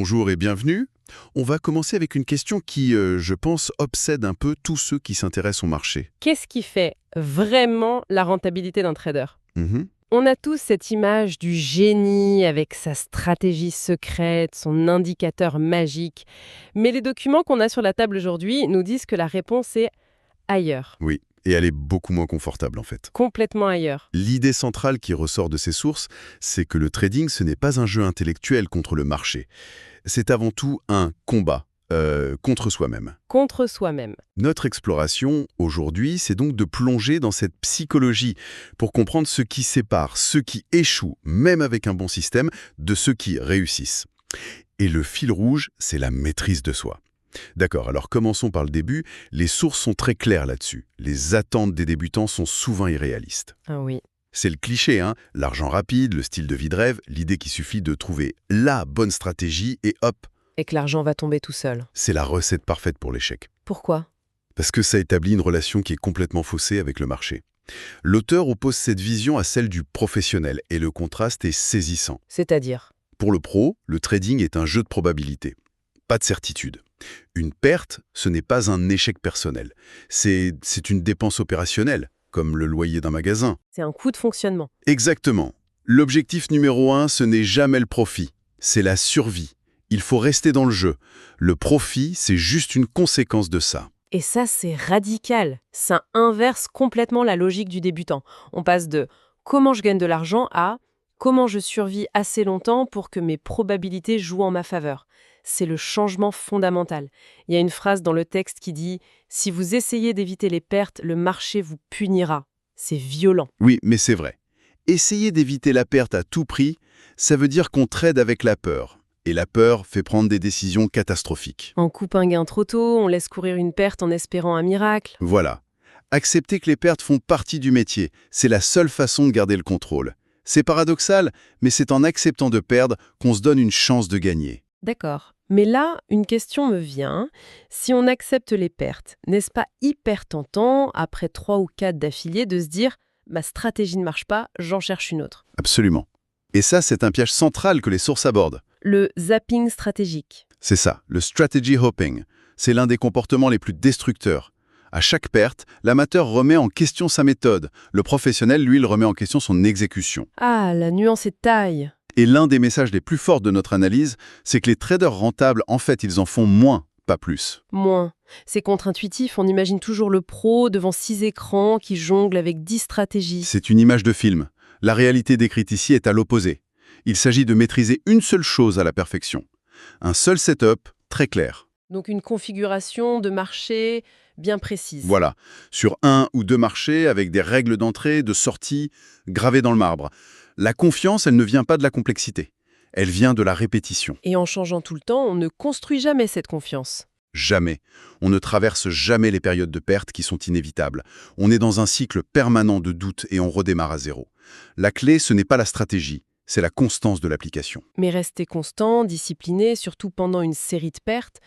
Bonjour et bienvenue. On va commencer avec une question qui, je pense, obsède un peu tous ceux qui s'intéressent au marché. Qu'est-ce qui fait vraiment la rentabilité d'un trader? Mhm. On a tous cette image du génie avec sa stratégie secrète, son indicateur magique. Mais les documents qu'on a sur la table aujourd'hui nous disent que la réponse est ailleurs, Oui, et elle est beaucoup moins confortable en fait. complètement ailleurs. L'idée centrale qui ressort de ces sources, c'est que le trading, ce n'est pas un jeu intellectuel contre le marché. C'est avant tout un combat contre soi-même. Contre soi-même. Notre exploration, aujourd'hui, c'est donc de plonger dans cette psychologie pour comprendre ce qui sépare ceux qui échouent, même avec un bon système, de ceux qui réussissent. Et le fil rouge, c'est la maîtrise de soi. D'accord, alors commençons par le début. Les sources sont très claires là-dessus. Les attentes des débutants sont souvent irréalistes. Ah oui. C'est le cliché, hein, l'argent rapide, le style de vie de rêve, l'idée qu'il suffit de trouver la bonne stratégie et hop, Et que l'argent va tomber tout seul. c'est la recette parfaite pour l'échec. Pourquoi? Parce que ça établit une relation qui est complètement faussée avec le marché. L'auteur oppose cette vision à celle du professionnel et le contraste est saisissant. C'est-à-dire? Pour le pro, le trading est un jeu de probabilité. Pas de certitude. Une perte, ce n'est pas un échec personnel. C'est une dépense opérationnelle, comme le loyer d'un magasin. C'est un coût de fonctionnement. Exactement. L'objectif numéro 1, ce n'est jamais le profit. C'est la survie. Il faut rester dans le jeu. Le profit, c'est juste une conséquence de ça. Et ça, c'est radical. Ça inverse complètement la logique du débutant. On passe de comment je gagne de l'argent à comment je survis assez longtemps pour que mes probabilités jouent en ma faveur. C'est le changement fondamental. Il y a une phrase dans le texte qui dit « Si vous essayez d'éviter les pertes, le marché vous punira ». C'est violent. Oui, mais c'est vrai. Essayer d'éviter la perte à tout prix, ça veut dire qu'on trade avec la peur. Et la peur fait prendre des décisions catastrophiques. On coupe un gain trop tôt, on laisse courir une perte en espérant un miracle. Voilà. Accepter que les pertes font partie du métier, c'est la seule façon de garder le contrôle. C'est paradoxal, mais c'est en acceptant de perdre qu'on se donne une chance de gagner. D'accord. Mais là, une question me vient. Si on accepte les pertes, n'est-ce pas hyper tentant, après 3 ou 4 d'affilée, de se dire « ma stratégie ne marche pas, j'en cherche une autre ». Absolument. Et ça, c'est un piège central que les sources abordent. Le zapping stratégique. C'est ça, le strategy hopping. C'est l'un des comportements les plus destructeurs. À chaque perte, l'amateur remet en question sa méthode. Le professionnel, lui, il remet en question son exécution. Ah, la nuance est taille. Et l'un des messages les plus forts de notre analyse, c'est que les traders rentables, en fait, ils en font moins, pas plus. Moins. C'est contre-intuitif, on imagine toujours le pro devant 6 écrans qui jongle avec 10 stratégies. C'est une image de film. La réalité décrite ici est à l'opposé. Il s'agit de maîtriser une seule chose à la perfection. Un seul setup, très clair. Donc une configuration de marché bien précise. Voilà, sur un ou deux marchés, avec des règles d'entrée, de sortie, gravées dans le marbre. La confiance, elle ne vient pas de la complexité. Elle vient de la répétition. Et en changeant tout le temps, on ne construit jamais cette confiance. Jamais. On ne traverse jamais les périodes de perte qui sont inévitables. On est dans un cycle permanent de doute et on redémarre à zéro. La clé, ce n'est pas la stratégie, c'est la constance de l'application. Mais rester constant, discipliné, surtout pendant une série de pertes,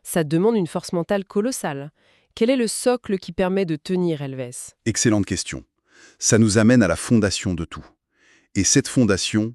ça demande une force mentale colossale. Quel est le socle qui permet de tenir, Elves? Excellente question. Ça nous amène à la fondation de tout. Et cette fondation,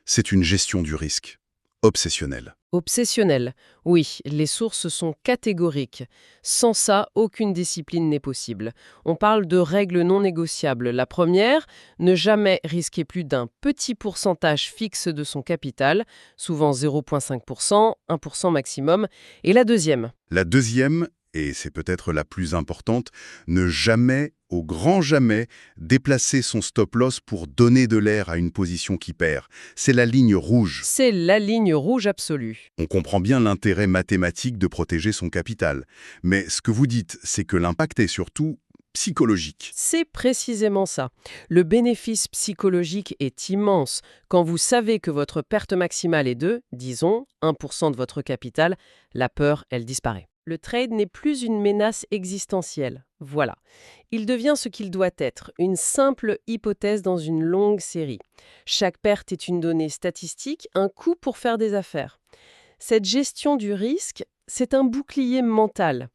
c'est une gestion du risque, obsessionnelle. Obsessionnel. Oui, les sources sont catégoriques. Sans ça, aucune discipline n'est possible. On parle de règles non négociables. La première, ne jamais risquer plus d'un petit pourcentage fixe de son capital, souvent 0,5%, 1% maximum. Et la deuxième, La deuxième, et c'est peut-être la plus importante, ne jamais, au grand jamais, déplacer son stop-loss pour donner de l'air à une position qui perd. C'est la ligne rouge. c'est la ligne rouge absolue. On comprend bien l'intérêt mathématique de protéger son capital. Mais ce que vous dites, c'est que l'impact est surtout psychologique. C'est précisément ça. Le bénéfice psychologique est immense. Quand vous savez que votre perte maximale est de, disons, 1% de votre capital, la peur, elle disparaît. Le trade n'est plus une menace existentielle. Voilà. Il devient ce qu'il doit être, une simple hypothèse dans une longue série. Chaque perte est une donnée statistique, un coût pour faire des affaires. Cette gestion du risque, c'est un bouclier mental.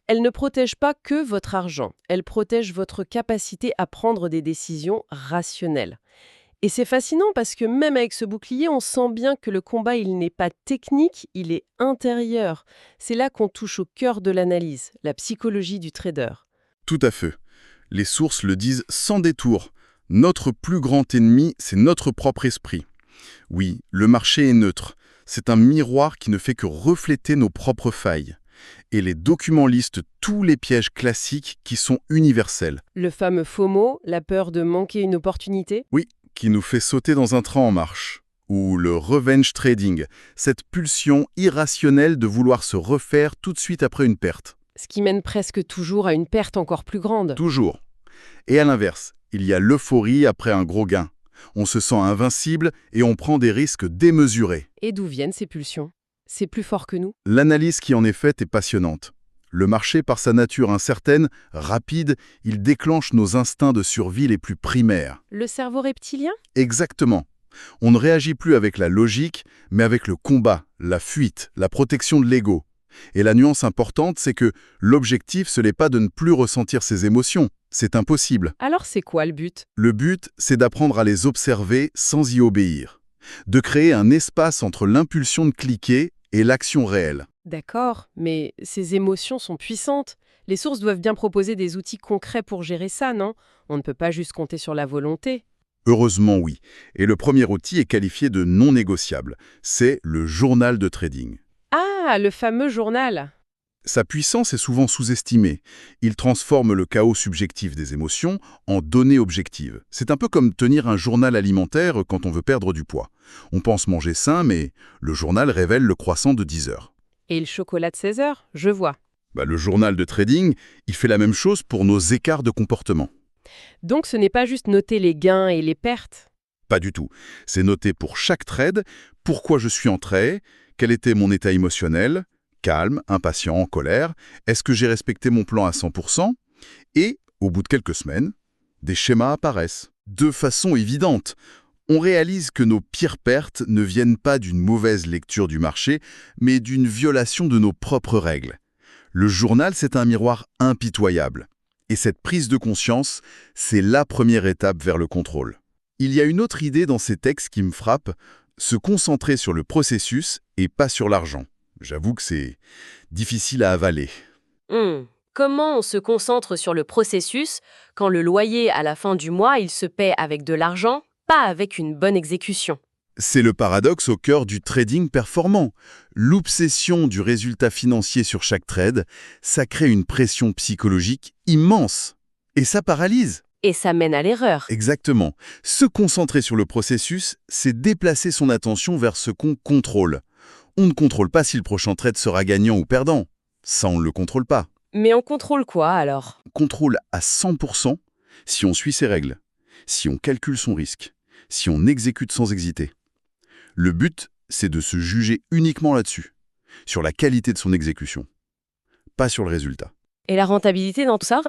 Elle ne protège pas que votre argent, elle protège votre capacité à prendre des décisions rationnelles. Et c'est fascinant parce que même avec ce bouclier, on sent bien que le combat, il n'est pas technique, il est intérieur. C'est là qu'on touche au cœur de l'analyse, la psychologie du trader. Tout à fait. Les sources le disent sans détour. Notre plus grand ennemi, c'est notre propre esprit. Oui, le marché est neutre. C'est un miroir qui ne fait que refléter nos propres failles. Et les documents listent tous les pièges classiques qui sont universels. Le fameux FOMO, la peur de manquer une opportunité. Oui, qui nous fait sauter dans un train en marche. Ou le revenge trading, cette pulsion irrationnelle de vouloir se refaire tout de suite après une perte. Ce qui mène presque toujours à une perte encore plus grande. Toujours. Et à l'inverse, il y a l'euphorie après un gros gain. On se sent invincible et on prend des risques démesurés. Et d'où viennent ces pulsions? C'est plus fort que nous? L'analyse qui en est faite est passionnante. Le marché, par sa nature incertaine, rapide, il déclenche nos instincts de survie les plus primaires. Le cerveau reptilien? Exactement. On ne réagit plus avec la logique, mais avec le combat, la fuite, la protection de l'ego. Et la nuance importante, c'est que l'objectif, ce n'est pas de ne plus ressentir ces émotions. C'est impossible. Alors c'est quoi le but? Le but, c'est d'apprendre à les observer sans y obéir. De créer un espace entre l'impulsion de cliquer et l'action réelle. D'accord, mais ces émotions sont puissantes. Les sources doivent bien proposer des outils concrets pour gérer ça, non? On ne peut pas juste compter sur la volonté. Heureusement, oui. Et le premier outil est qualifié de non négociable. C'est le journal de trading. Ah, le fameux journal! Sa puissance est souvent sous-estimée. Il transforme le chaos subjectif des émotions en données objectives. C'est un peu comme tenir un journal alimentaire quand on veut perdre du poids. On pense manger sain, mais le journal révèle le croissant de 10 heures. Et le chocolat de 16 heures? Je vois. Le journal de trading, il fait la même chose pour nos écarts de comportement. Donc ce n'est pas juste noter les gains et les pertes. Pas du tout. C'est noté pour chaque trade, pourquoi je suis entré, quel était mon état émotionnel, calme, impatient, en colère, est-ce que j'ai respecté mon plan à 100%? Et, au bout de quelques semaines, des schémas apparaissent. De façon évidente, on réalise que nos pires pertes ne viennent pas d'une mauvaise lecture du marché, mais d'une violation de nos propres règles. Le journal, c'est un miroir impitoyable. Et cette prise de conscience, c'est la première étape vers le contrôle. Il y a une autre idée dans ces textes qui me frappe, se concentrer sur le processus et pas sur l'argent. J'avoue que c'est difficile à avaler. Comment on se concentre sur le processus quand le loyer à la fin du mois, il se paie avec de l'argent, pas avec une bonne exécution? C'est le paradoxe au cœur du trading performant. L'obsession du résultat financier sur chaque trade, ça crée une pression psychologique immense. Et ça paralyse. Et ça mène à l'erreur. Exactement. Se concentrer sur le processus, c'est déplacer son attention vers ce qu'on contrôle. On ne contrôle pas si le prochain trade sera gagnant ou perdant. Ça, on ne le contrôle pas. Mais on contrôle quoi alors? On contrôle à 100% si on suit ses règles, si on calcule son risque, si on exécute sans hésiter. Le but, c'est de se juger uniquement là-dessus, sur la qualité de son exécution, pas sur le résultat. Et la rentabilité dans tout ça?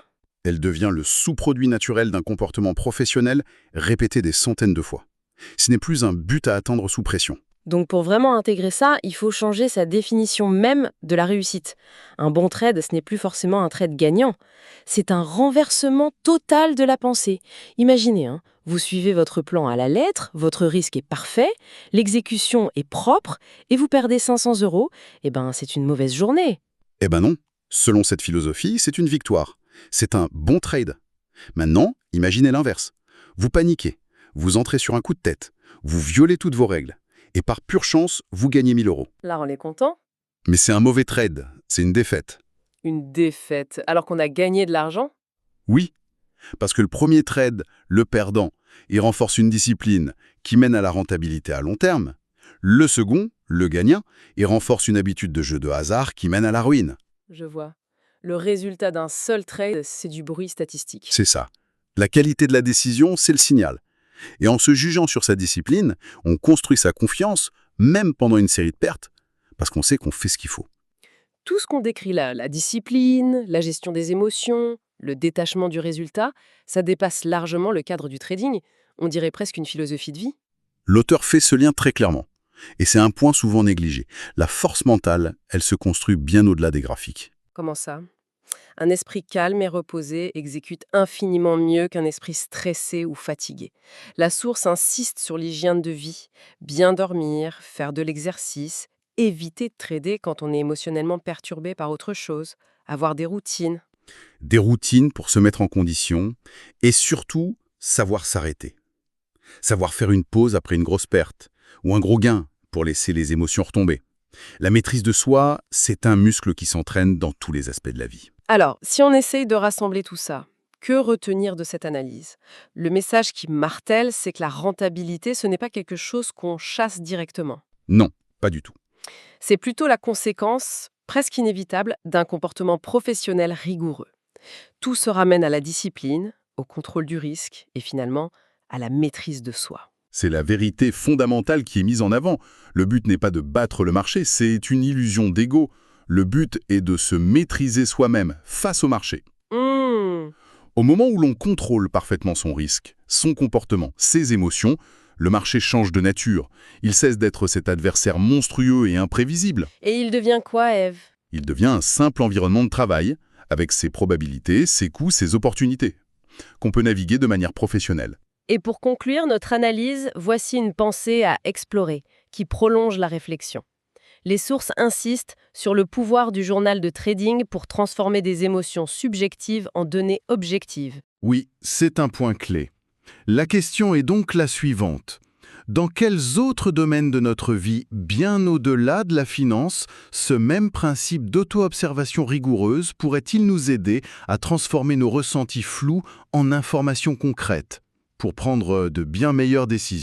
Elle devient le sous-produit naturel d'un comportement professionnel répété des centaines de fois. Ce n'est plus un but à atteindre sous pression. Donc pour vraiment intégrer ça, il faut changer sa définition même de la réussite. Un bon trade, ce n'est plus forcément un trade gagnant. C'est un renversement total de la pensée. Imaginez, vous suivez votre plan à la lettre, votre risque est parfait, l'exécution est propre, et vous perdez 500 €, c'est une mauvaise journée. Eh ben non. Selon cette philosophie, c'est une victoire. C'est un bon trade. Maintenant, imaginez l'inverse. Vous paniquez, vous entrez sur un coup de tête, vous violez toutes vos règles. Et par pure chance, vous gagnez 1000 €. Là, on est content. Mais c'est un mauvais trade, c'est une défaite. Une défaite, alors qu'on a gagné de l'argent? Oui, parce que le premier trade, le perdant, il renforce une discipline qui mène à la rentabilité à long terme. Le second, le gagnant, il renforce une habitude de jeu de hasard qui mène à la ruine. Je vois. Le résultat d'un seul trade, c'est du bruit statistique. C'est ça. La qualité de la décision, c'est le signal. Et en se jugeant sur sa discipline, on construit sa confiance, même pendant une série de pertes, parce qu'on sait qu'on fait ce qu'il faut. Tout ce qu'on décrit là, la discipline, la gestion des émotions, le détachement du résultat, ça dépasse largement le cadre du trading. On dirait presque une philosophie de vie. L'auteur fait ce lien très clairement. Et c'est un point souvent négligé. La force mentale, elle se construit bien au-delà des graphiques. Comment ça? Un esprit calme et reposé exécute infiniment mieux qu'un esprit stressé ou fatigué. La source insiste sur l'hygiène de vie, bien dormir, faire de l'exercice, éviter de trader quand on est émotionnellement perturbé par autre chose, avoir des routines. Des routines pour se mettre en condition et surtout savoir s'arrêter. Savoir faire une pause après une grosse perte ou un gros gain pour laisser les émotions retomber. La maîtrise de soi, c'est un muscle qui s'entraîne dans tous les aspects de la vie. Alors, si on essaye de rassembler tout ça, que retenir de cette analyse? Le message qui martèle, c'est que la rentabilité, ce n'est pas quelque chose qu'on chasse directement. Non, pas du tout. C'est plutôt la conséquence, presque inévitable, d'un comportement professionnel rigoureux. Tout se ramène à la discipline, au contrôle du risque et finalement à la maîtrise de soi. C'est la vérité fondamentale qui est mise en avant. Le but n'est pas de battre le marché, c'est une illusion d'ego. Le but est de se maîtriser soi-même face au marché. Au moment où l'on contrôle parfaitement son risque, son comportement, ses émotions, le marché change de nature. Il cesse d'être cet adversaire monstrueux et imprévisible. Et il devient quoi, Eve? Il devient un simple environnement de travail, avec ses probabilités, ses coûts, ses opportunités, qu'on peut naviguer de manière professionnelle. Et pour conclure notre analyse, voici une pensée à explorer, qui prolonge la réflexion. Les sources insistent sur le pouvoir du journal de trading pour transformer des émotions subjectives en données objectives. Oui, c'est un point clé. La question est donc la suivante. Dans quels autres domaines de notre vie, bien au-delà de la finance, ce même principe d'auto-observation rigoureuse pourrait-il nous aider à transformer nos ressentis flous en informations concrètes pour prendre de bien meilleures décisions ?